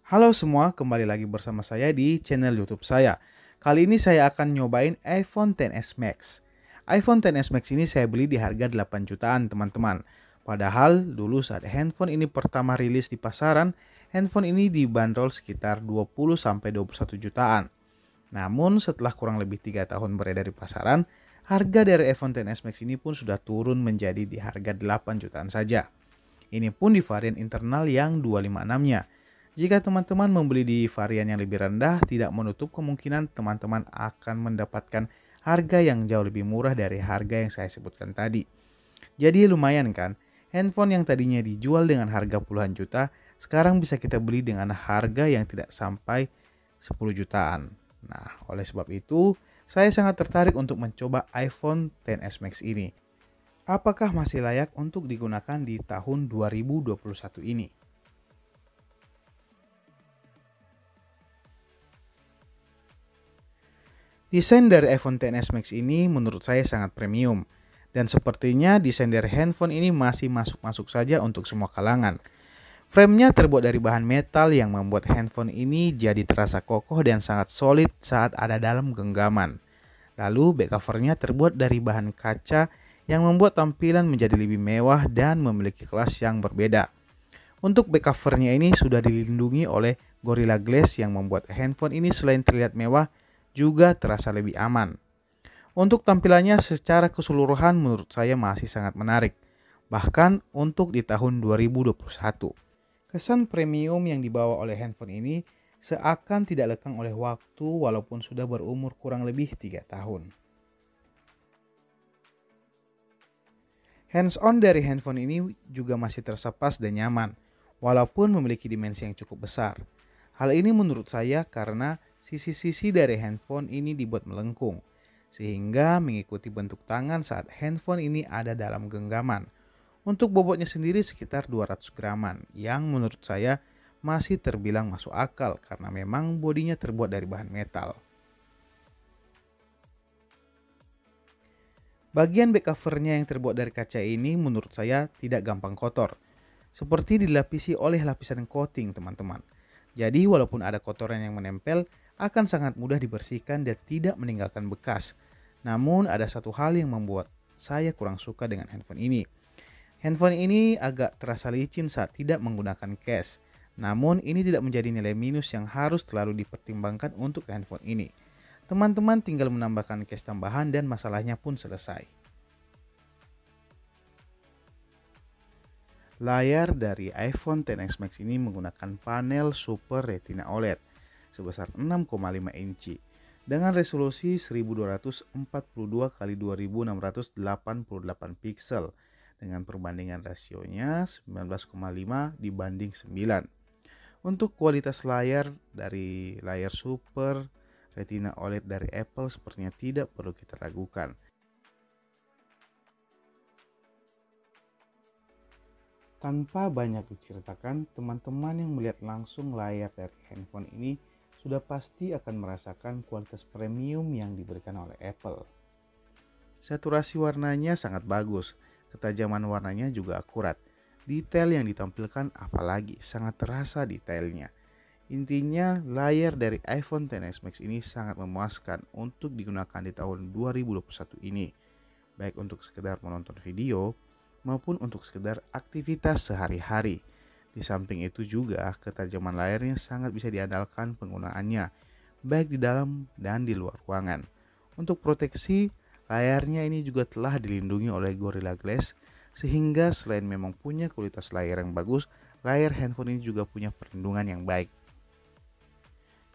Halo semua, kembali lagi bersama saya di channel YouTube saya. Kali ini saya akan nyobain iPhone XS Max. iPhone XS Max ini saya beli di harga 8 jutaan, teman-teman. Padahal dulu saat handphone ini pertama rilis di pasaran, handphone ini dibanderol sekitar 20 sampai 21 jutaan. Namun setelah kurang lebih 3 tahun beredar di pasaran, harga dari iPhone XS Max ini pun sudah turun menjadi di harga 8 jutaan saja. Ini pun di varian internal yang 256-nya. Jika teman-teman membeli di varian yang lebih rendah, tidak menutup kemungkinan teman-teman akan mendapatkan harga yang jauh lebih murah dari harga yang saya sebutkan tadi. Jadi lumayan kan, handphone yang tadinya dijual dengan harga puluhan juta, sekarang bisa kita beli dengan harga yang tidak sampai 10 jutaan. Nah, oleh sebab itu, saya sangat tertarik untuk mencoba iPhone XS Max ini. Apakah masih layak untuk digunakan di tahun 2021 ini? Desain dari iPhone XS Max ini menurut saya sangat premium. Dan sepertinya desain dari handphone ini masih masuk-masuk saja untuk semua kalangan. Framenya terbuat dari bahan metal yang membuat handphone ini jadi terasa kokoh dan sangat solid saat ada dalam genggaman. Lalu back covernya terbuat dari bahan kaca yang membuat tampilan menjadi lebih mewah dan memiliki kelas yang berbeda. Untuk back covernya ini sudah dilindungi oleh Gorilla Glass yang membuat handphone ini selain terlihat mewah, juga terasa lebih aman. Untuk tampilannya secara keseluruhan menurut saya masih sangat menarik, bahkan untuk di tahun 2021. Kesan premium yang dibawa oleh handphone ini seakan tidak lekang oleh waktu walaupun sudah berumur kurang lebih 3 tahun. Hands-on dari handphone ini juga masih terasa pas dan nyaman, walaupun memiliki dimensi yang cukup besar. Hal ini menurut saya karena sisi-sisi dari handphone ini dibuat melengkung, sehingga mengikuti bentuk tangan saat handphone ini ada dalam genggaman. Untuk bobotnya sendiri sekitar 200 graman, yang menurut saya masih terbilang masuk akal karena memang bodinya terbuat dari bahan metal. Bagian back covernya yang terbuat dari kaca ini menurut saya tidak gampang kotor, seperti dilapisi oleh lapisan coating, teman-teman. Jadi walaupun ada kotoran yang menempel, akan sangat mudah dibersihkan dan tidak meninggalkan bekas. Namun ada satu hal yang membuat saya kurang suka dengan handphone ini. Handphone ini agak terasa licin saat tidak menggunakan case. Namun ini tidak menjadi nilai minus yang harus selalu dipertimbangkan untuk handphone ini. Teman-teman tinggal menambahkan case tambahan dan masalahnya pun selesai. Layar dari iPhone XS Max ini menggunakan panel Super Retina OLED sebesar 6,5 inci dengan resolusi 1242 x 2688 pixel dengan perbandingan rasionya 19,5 dibanding 9. Untuk kualitas layar dari layar Super Retina OLED dari Apple sepertinya tidak perlu kita ragukan. Tanpa banyak diceritakan, teman-teman yang melihat langsung layar dari handphone ini sudah pasti akan merasakan kualitas premium yang diberikan oleh Apple. Saturasi warnanya sangat bagus, ketajaman warnanya juga akurat. Detail yang ditampilkan apalagi sangat terasa detailnya. Intinya, layar dari iPhone XS Max ini sangat memuaskan untuk digunakan di tahun 2021 ini, baik untuk sekedar menonton video maupun untuk sekedar aktivitas sehari-hari. Di samping itu juga, ketajaman layarnya sangat bisa diandalkan penggunaannya, baik di dalam dan di luar ruangan. Untuk proteksi, layarnya ini juga telah dilindungi oleh Gorilla Glass, sehingga selain memang punya kualitas layar yang bagus, layar handphone ini juga punya perlindungan yang baik.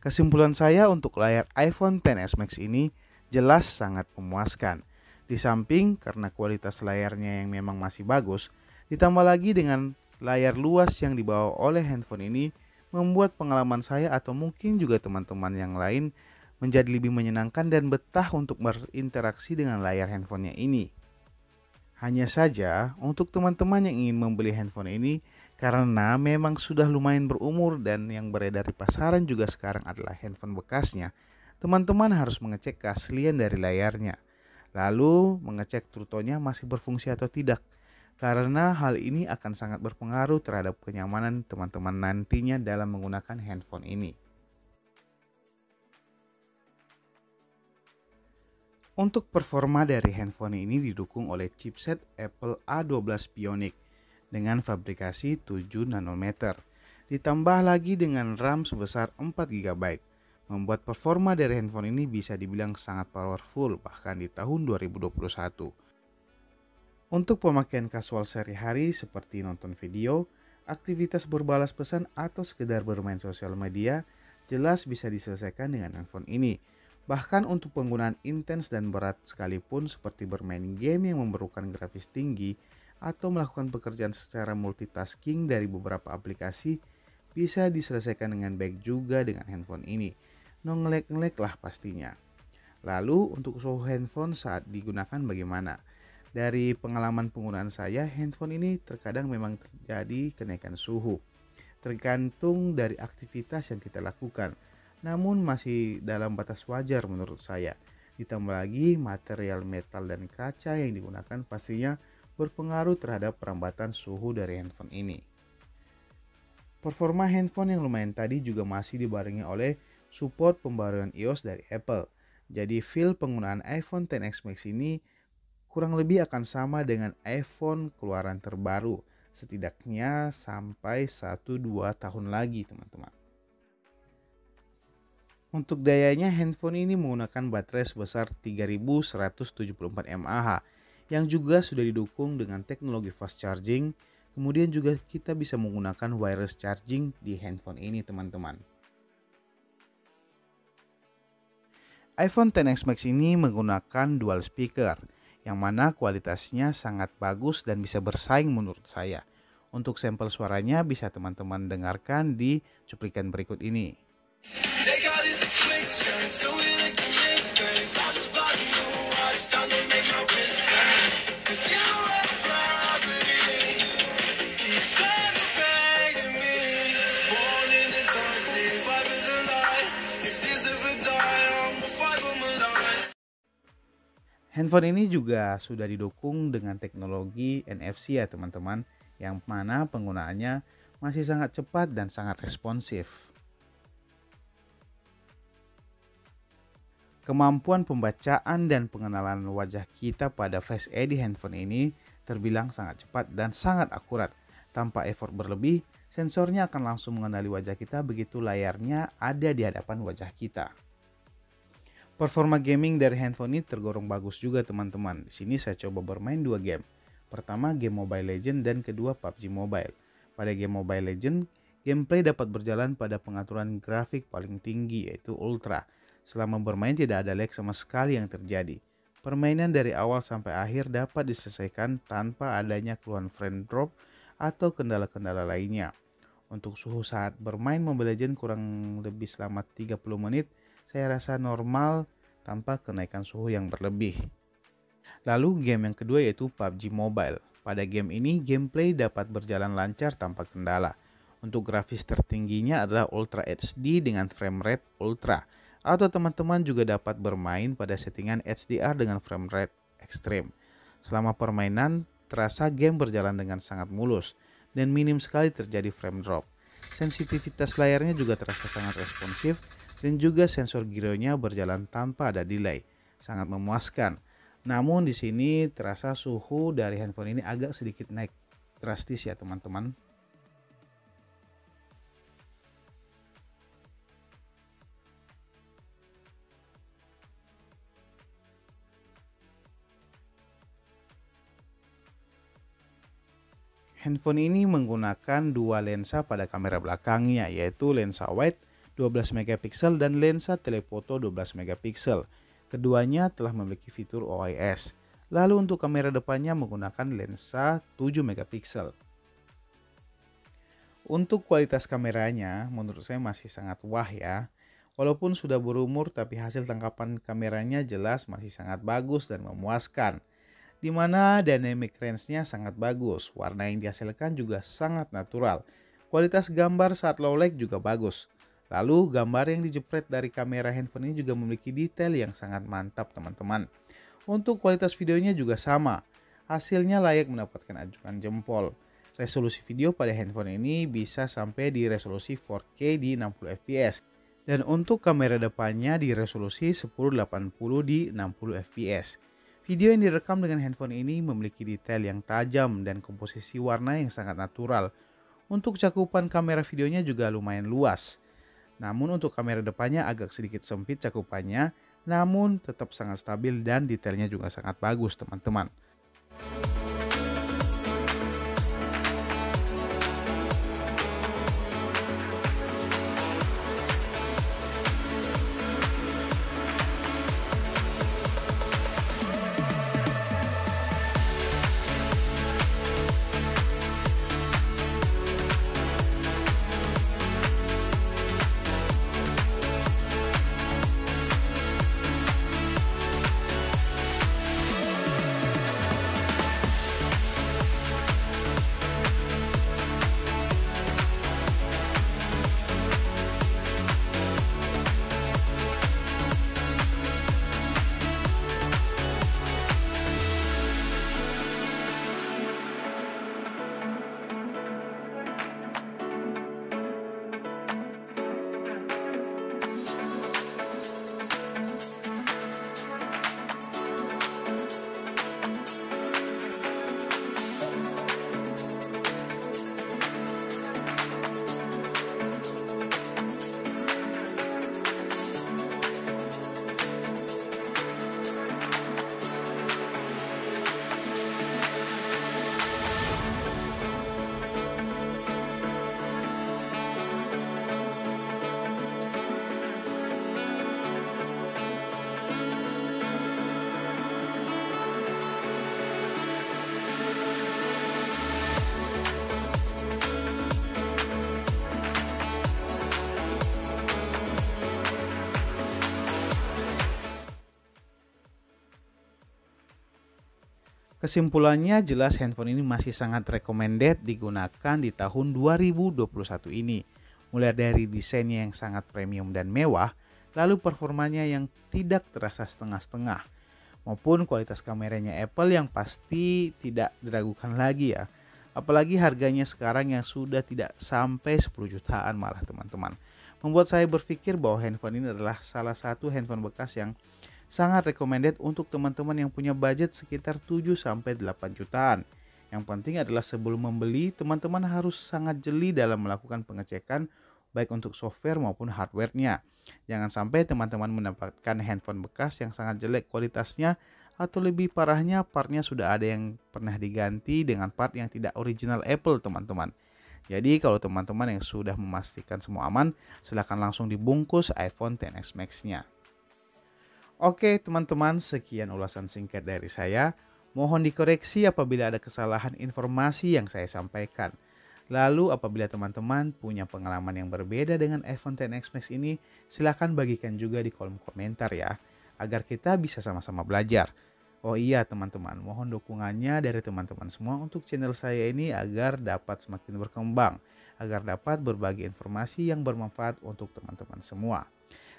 Kesimpulan saya untuk layar iPhone XS Max ini jelas sangat memuaskan. Di samping karena kualitas layarnya yang memang masih bagus, ditambah lagi dengan layar luas yang dibawa oleh handphone ini membuat pengalaman saya atau mungkin juga teman-teman yang lain menjadi lebih menyenangkan dan betah untuk berinteraksi dengan layar handphonenya ini. Hanya saja untuk teman-teman yang ingin membeli handphone ini karena memang sudah lumayan berumur dan yang beredar di pasaran juga sekarang adalah handphone bekasnya, teman-teman harus mengecek keaslian dari layarnya. Lalu mengecek True Tone-nya masih berfungsi atau tidak. karena hal ini akan sangat berpengaruh terhadap kenyamanan teman-teman nantinya dalam menggunakan handphone ini. Untuk performa dari handphone ini didukung oleh chipset Apple A12 Bionic dengan fabrikasi 7 nanometer, ditambah lagi dengan RAM sebesar 4 GB, membuat performa dari handphone ini bisa dibilang sangat powerful bahkan di tahun 2021. Untuk pemakaian kasual sehari-hari seperti nonton video, aktivitas berbalas pesan atau sekedar bermain sosial media, jelas bisa diselesaikan dengan handphone ini. Bahkan untuk penggunaan intens dan berat sekalipun seperti bermain game yang memerlukan grafis tinggi atau melakukan pekerjaan secara multitasking dari beberapa aplikasi bisa diselesaikan dengan baik juga dengan handphone ini. No ngelek-ngelek lah pastinya. Lalu untuk suhu handphone saat digunakan bagaimana? Dari pengalaman penggunaan saya, handphone ini terkadang memang terjadi kenaikan suhu. Tergantung dari aktivitas yang kita lakukan. Namun masih dalam batas wajar menurut saya. Ditambah lagi material metal dan kaca yang digunakan pastinya berpengaruh terhadap perambatan suhu dari handphone ini. Performa handphone yang lumayan tadi juga masih dibarengi oleh support pembaruan iOS dari Apple. Jadi feel penggunaan iPhone XS Max ini kurang lebih akan sama dengan iPhone keluaran terbaru. Setidaknya sampai 1-2 tahun lagi teman-teman. Untuk dayanya, handphone ini menggunakan baterai sebesar 3174 mAh yang juga sudah didukung dengan teknologi fast charging. Kemudian juga kita bisa menggunakan wireless charging di handphone ini teman-teman. iPhone XS Max ini menggunakan dual speaker yang mana kualitasnya sangat bagus dan bisa bersaing menurut saya. Untuk sampel suaranya bisa teman-teman dengarkan di cuplikan berikut ini. Handphone ini juga sudah didukung dengan teknologi NFC ya teman-teman, yang mana penggunaannya masih sangat cepat dan sangat responsif. Kemampuan pembacaan dan pengenalan wajah kita pada Face ID handphone ini terbilang sangat cepat dan sangat akurat. Tanpa effort berlebih, sensornya akan langsung mengenali wajah kita begitu layarnya ada di hadapan wajah kita. Performa gaming dari handphone ini tergolong bagus juga teman-teman. Di sini saya coba bermain 2 game. Pertama game Mobile Legends dan kedua PUBG Mobile. Pada game Mobile Legends, gameplay dapat berjalan pada pengaturan grafik paling tinggi yaitu Ultra. Selama bermain tidak ada lag sama sekali yang terjadi. Permainan dari awal sampai akhir dapat diselesaikan tanpa adanya keluhan frame drop atau kendala-kendala lainnya. Untuk suhu saat bermain Mobile Legends kurang lebih selama 30 menit, saya rasa normal tanpa kenaikan suhu yang berlebih. Lalu game yang kedua yaitu PUBG Mobile. Pada game ini gameplay dapat berjalan lancar tanpa kendala. Untuk grafis tertingginya adalah Ultra HD dengan frame rate Ultra. Atau teman-teman juga dapat bermain pada settingan HDR dengan frame rate ekstrim. Selama permainan terasa game berjalan dengan sangat mulus dan minim sekali terjadi frame drop. Sensitivitas layarnya juga terasa sangat responsif dan juga sensor gironya berjalan tanpa ada delay, sangat memuaskan. Namun di sini terasa suhu dari handphone ini agak sedikit naik drastis ya teman-teman. Handphone ini menggunakan dua lensa pada kamera belakangnya, yaitu lensa wide 12 megapiksel dan lensa telefoto 12 megapiksel. Keduanya telah memiliki fitur OIS. Lalu untuk kamera depannya menggunakan lensa 7 megapiksel. Untuk kualitas kameranya menurut saya masih sangat wah ya. Walaupun sudah berumur tapi hasil tangkapan kameranya jelas masih sangat bagus dan memuaskan. Di mana dynamic range-nya sangat bagus, warna yang dihasilkan juga sangat natural. Kualitas gambar saat low light juga bagus. Lalu gambar yang dijepret dari kamera handphone ini juga memiliki detail yang sangat mantap teman-teman. Untuk kualitas videonya juga sama. Hasilnya layak mendapatkan ajukan jempol. Resolusi video pada handphone ini bisa sampai di resolusi 4K di 60 fps. Dan untuk kamera depannya di resolusi 1080 di 60 fps. Video yang direkam dengan handphone ini memiliki detail yang tajam dan komposisi warna yang sangat natural. Untuk cakupan kamera videonya juga lumayan luas. Namun untuk kamera depannya agak sedikit sempit cakupannya, namun tetap sangat stabil dan detailnya juga sangat bagus teman-teman. Kesimpulannya jelas handphone ini masih sangat recommended digunakan di tahun 2021 ini. Mulai dari desainnya yang sangat premium dan mewah, lalu performanya yang tidak terasa setengah-setengah, maupun kualitas kameranya Apple yang pasti tidak diragukan lagi ya. Apalagi harganya sekarang yang sudah tidak sampai 10 jutaan malah teman-teman. Membuat saya berpikir bahwa handphone ini adalah salah satu handphone bekas yang sangat recommended untuk teman-teman yang punya budget sekitar 7-8 jutaan. Yang penting adalah sebelum membeli, teman-teman harus sangat jeli dalam melakukan pengecekan baik untuk software maupun hardware-nya. Jangan sampai teman-teman mendapatkan handphone bekas yang sangat jelek kualitasnya, atau lebih parahnya partnya sudah ada yang pernah diganti dengan part yang tidak original Apple teman-teman. Jadi kalau teman-teman yang sudah memastikan semua aman, silahkan langsung dibungkus iPhone XS Max-nya. Oke teman-teman, sekian ulasan singkat dari saya. Mohon dikoreksi apabila ada kesalahan informasi yang saya sampaikan. Lalu apabila teman-teman punya pengalaman yang berbeda dengan iPhone XS Max ini, silahkan bagikan juga di kolom komentar ya, agar kita bisa sama-sama belajar. Oh iya teman-teman, mohon dukungannya dari teman-teman semua untuk channel saya ini agar dapat semakin berkembang, agar dapat berbagi informasi yang bermanfaat untuk teman-teman semua.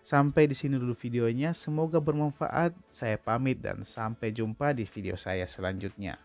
Sampai di sini dulu videonya, semoga bermanfaat. Saya pamit dan sampai jumpa di video saya selanjutnya.